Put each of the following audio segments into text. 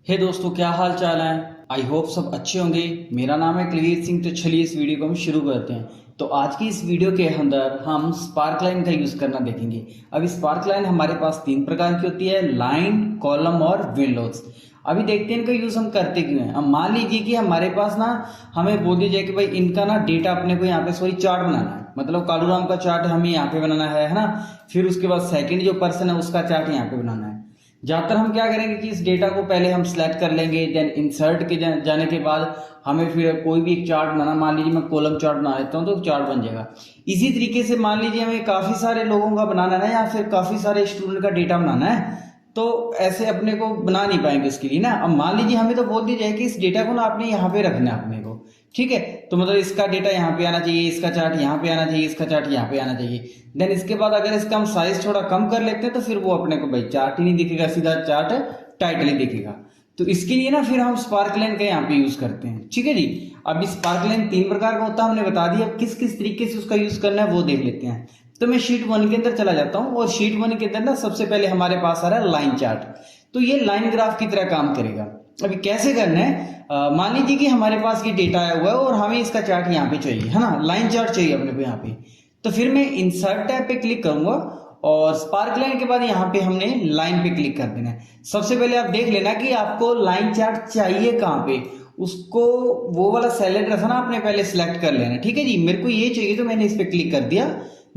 हे दोस्तों, क्या हाल चाल है। आई होप सब अच्छे होंगे। मेरा नाम है कुलवीर सिंह। तो चलिए इस वीडियो को हम शुरू करते हैं। तो आज की इस वीडियो के अंदर हम स्पार्कलाइन का यूज करना देखेंगे। अभी स्पार्कलाइन हमारे पास तीन प्रकार की होती है, लाइन, कॉलम और विंडोज। अभी देखते हैं इनका यूज हम करते क्यों हैं। अब मान लीजिए कि हमारे पास ना हमें बोल दिया जाए कि भाई इनका ना डेटा अपने को यहाँ पे सॉरी चार्ट बनाना है, मतलब कालूराम का चार्ट हमें यहाँ पे बनाना है ना। फिर उसके बाद सेकंड जो पर्सन है उसका चार्ट यहाँ पे बनाना है। ज्यादातर हम क्या करेंगे कि इस डेटा को पहले हम सिलेक्ट कर लेंगे, देन इंसर्ट के जाने के बाद हमें फिर कोई भी एक चार्ट बनाना, मान लीजिए मैं कॉलम चार्ट बना लेता हूँ तो चार्ट बन जाएगा। इसी तरीके से मान लीजिए हमें काफी सारे लोगों का बनाना है या फिर काफी सारे स्टूडेंट का डेटा बनाना है, तो ऐसे अपने को बना नहीं पाएंगे इसके लिए ना। अब मान लीजिए हमें तो बोल दिया जाए कि इस डेटा को ना आपने यहाँ पे रखना है अपने को, ठीक है। तो मतलब इसका डेटा यहाँ पे आना चाहिए, इसका चार्ट यहाँ पे आना चाहिए, इसका चार्ट यहाँ पे आना चाहिए। देन इसके बाद अगर इसका हम साइज थोड़ा कम कर लेते हैं तो फिर वो अपने को भाई चार्ट ही नहीं दिखेगा, सीधा चार्ट टाइटल ही दिखेगा। तो इसके लिए ना फिर हम स्पार्कलाइन का यहाँ पे यूज करते हैं, ठीक है जी। अब स्पार्कलाइन तीन प्रकार का होता है, हमने बता दिया। अब किस किस तरीके से उसका यूज करना है वो देख लेते हैं। तो मैं शीट 1 के अंदर चला जाता हूँ और शीट 1 के अंदर ना सबसे पहले हमारे पास आ रहा है लाइन चार्ट। तो ये लाइन ग्राफ की तरह काम करेगा। अभी कैसे करना है, मान लीजिए कि हमारे पास ये डेटा आया हुआ है और हमें इसका चार्ट यहाँ पे चाहिए, है ना, लाइन चार्ट चाहिए अपने को यहाँ पे। तो फिर मैं इंसर्ट टैब पे क्लिक करूंगा और स्पार्कलाइन के बाद यहाँ पे हमने लाइन पे क्लिक कर देना है। सबसे पहले आप देख लेना कि आपको लाइन चार्ट चाहिए कहाँ पे, उसको वो वाला सेल एड्रेस है ना आपने पहले सिलेक्ट कर लेना, ठीक है जी। मेरे को ये चाहिए तो मैंने इस पे क्लिक कर दिया।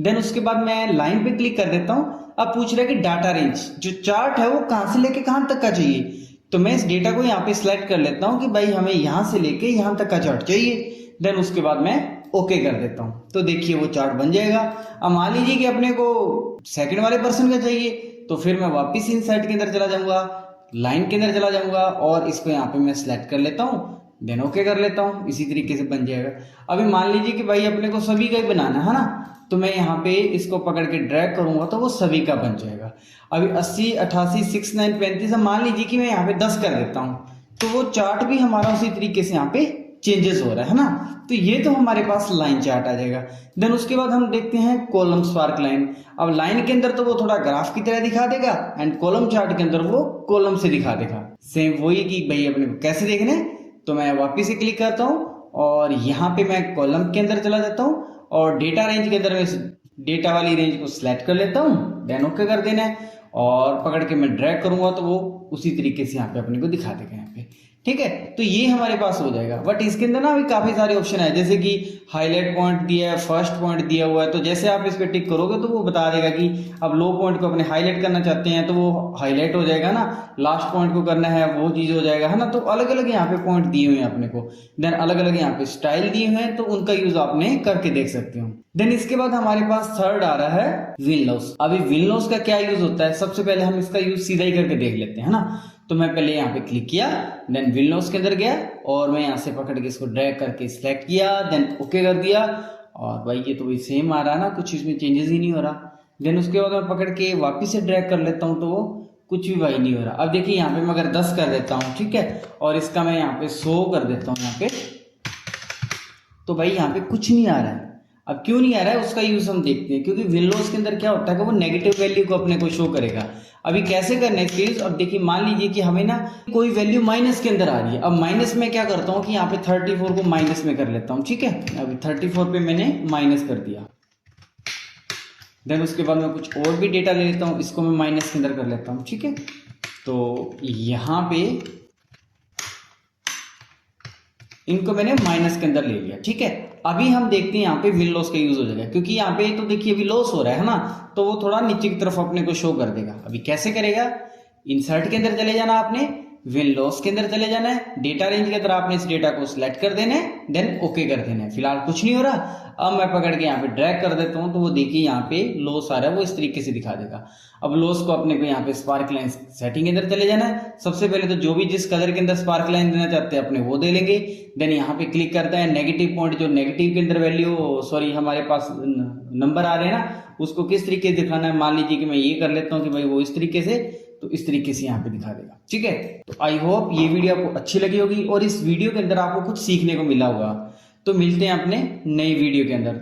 देन उसके बाद मैं लाइन पे क्लिक कर देता हूँ। अब पूछ रहा है कि डाटा रेंज, जो चार्ट है वो कहां से लेके कहां तक का चाहिए। तो मैं इस डेटा को यहाँ पे सिलेक्ट कर लेता हूँ कि भाई हमें यहां से लेके यहां तक का चार्ट चाहिए। देन उसके बाद मैं ओके कर देता हूँ। तो देखिए वो चार्ट बन जाएगा। अब मान लीजिए कि अपने को सेकंड वाले पर्सन का चाहिए, तो फिर मैं वापिस इंसर्ट के अंदर चला जाऊंगा, लाइन के अंदर चला जाऊंगा और इसको यहाँ पे मैं सिलेक्ट कर लेता हूँ। देन ओके कर लेता हूँ। इसी तरीके से बन जाएगा। अभी मान लीजिए कि भाई अपने को सभी का ही बनाना है ना, तो मैं यहाँ पे इसको पकड़ के ड्रैग करूंगा तो वो सभी का बन जाएगा। अभी 80, 88, 69, 35, मान लीजिए कि मैं यहाँ पे 10 कर देता हूँ, तो वो चार्ट भी हमारा उसी तरीके से यहाँ पे चेंजेस हो रहा है ना। तो ये तो हमारे पास लाइन चार्ट आ जाएगा। देन उसके बाद हम देखते हैं कॉलम स्पार्कलाइन। अब लाइन के अंदर तो वो थोड़ा ग्राफ की तरह दिखा देगा एंड कॉलम चार्ट के अंदर वो कॉलम से दिखा देगा। सेम वही कि भाई अपने को कैसे देखना है। तो मैं वापिस से क्लिक करता हूँ और यहाँ पे मैं कॉलम के अंदर चला जाता हूँ और डेटा रेंज के अंदर मैं डेटा वाली रेंज को सिलेक्ट कर लेता हूँ। देन ओके कर देना है और पकड़ के मैं ड्रैग करूंगा तो वो उसी तरीके से यहाँ पे अपने को दिखा देगा यहाँ पे, ठीक है। तो ये हमारे पास हो जाएगा। बट इसके अंदर ना अभी काफी सारे ऑप्शन है, जैसे कि हाईलाइट पॉइंट दिया है, फर्स्ट पॉइंट दिया हुआ है। तो जैसे आप इस पे टिक करोगे तो वो बता देगा कि अब लो पॉइंट को अपने हाईलाइट करना चाहते हैं तो वो हाईलाइट हो जाएगा ना, लास्ट पॉइंट को करना है वो चीज हो जाएगा, है ना। तो अलग अलग यहाँ पे पॉइंट दिए हुए हैं अपने को। देन अलग अलग यहाँ पे स्टाइल दिए हुए हैं, तो उनका यूज आपने करके देख सकते हो। देन इसके बाद हमारे पास थर्ड आ रहा है विंडोज। अभी विंडोज का क्या यूज होता है, सबसे पहले हम इसका यूज सीधा ही करके देख लेते हैं, है ना। तो मैं पहले यहाँ पे क्लिक किया, देन विंडोज के अंदर गया और मैं यहाँ से पकड़ के इसको ड्रैग करके सिलेक्ट किया, देन ओके कर दिया। और भाई ये तो वही सेम आ रहा है ना, कुछ इसमें चेंजेस ही नहीं हो रहा। देन उसके बाद मैं पकड़ के वापिस से ड्रैग कर लेता हूँ तो वो कुछ भी भाई नहीं हो रहा। अब देखिए यहाँ पे मैं अगर 10 कर देता हूँ, ठीक है, और इसका मैं यहाँ पे 100 कर देता हूँ यहाँ पे, तो भाई यहाँ पे कुछ नहीं आ रहा है। अब क्यों नहीं आ रहा है उसका यूज हम देखते हैं, क्योंकि विंडोज के अंदर क्या होता है कि वो नेगेटिव वैल्यू को अपने को शो करेगा। अभी कैसे करना है इसके यूज, अब देखिए मान लीजिए कि हमें ना कोई वैल्यू माइनस के अंदर आ रही है। अब माइनस में क्या करता हूँ कि यहाँ पे 34 को माइनस में कर लेता हूँ, ठीक है। अभी 34 पे मैंने माइनस कर दिया। देन उसके बाद मैं कुछ और भी डेटा ले लेता हूँ, इसको मैं माइनस के अंदर कर लेता हूँ, ठीक है। तो यहाँ पे इनको मैंने माइनस के अंदर ले लिया, ठीक है। अभी हम देखते हैं यहाँ पे विन लॉस का यूज हो जाएगा, क्योंकि यहाँ पे तो देखिए अभी लॉस हो रहा है ना, तो वो थोड़ा नीचे की तरफ अपने को शो कर देगा। अभी कैसे करेगा, इंसर्ट के अंदर चले जाना आपने, विन लॉस के अंदर चले जाना है, डेटा रेंज के अंदर आपने इस डेटा को सिलेक्ट कर देना है, देन ओके कर देना है। फिलहाल कुछ नहीं हो रहा। अब मैं पकड़ के यहाँ पे ड्रैग कर देता हूँ तो वो देखिए यहाँ पे लॉस आ रहा है, वो इस तरीके से दिखा देगा। अब लॉस को अपने को यहाँ पे स्पार्कलाइन सेटिंग के अंदर चले जाना है। सबसे पहले तो जो भी जिस कलर के अंदर स्पार्कलाइन देना चाहते हैं अपने वो दे लेंगे। देन यहाँ पे क्लिक करता है नेगेटिव पॉइंट, जो नेगेटिव के अंदर वैल्यू सॉरी हमारे पास नंबर आ रहे हैं ना, उसको किस तरीके से दिखाना है। मान लीजिए कि मैं ये कर लेता हूँ कि भाई वो इस तरीके से, तो इस तरीके से यहाँ पे दिखा देगा, ठीक है। तो आई होप ये वीडियो आपको अच्छी लगी होगी और इस वीडियो के अंदर आपको कुछ सीखने को मिला होगा। तो मिलते हैं अपने नई वीडियो के अंदर।